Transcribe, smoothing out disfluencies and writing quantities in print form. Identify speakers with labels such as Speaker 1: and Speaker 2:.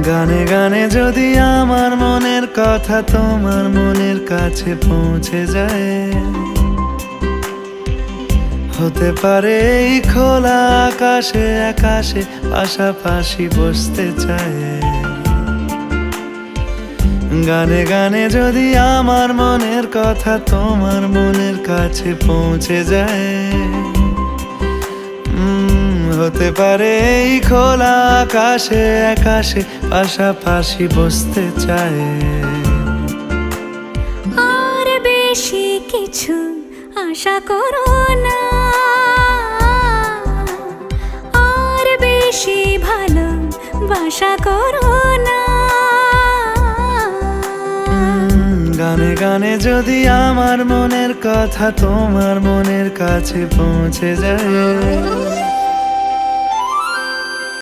Speaker 1: গানে গানে যদি আমার মনের কথা তোমার মনের কাছে পৌঁছে যায়, হতে পারে এই খোলা আকাশে আকাশে পাশাপাশি বসতে চায়। গানে গানে যদি আমার মনের কথা তোমার মনের কাছে পৌঁছে যায়, হতে পারে এই খোলা আকাশে আকাশে পাশাপাশি বসতে চায়।
Speaker 2: আর বেশি কিছু আশা করো না, আর বেশি ভালোবাসা করো না।
Speaker 1: গানে গানে যদি আমার মনের কথা তোমার মনের কাছে পৌঁছে যায়,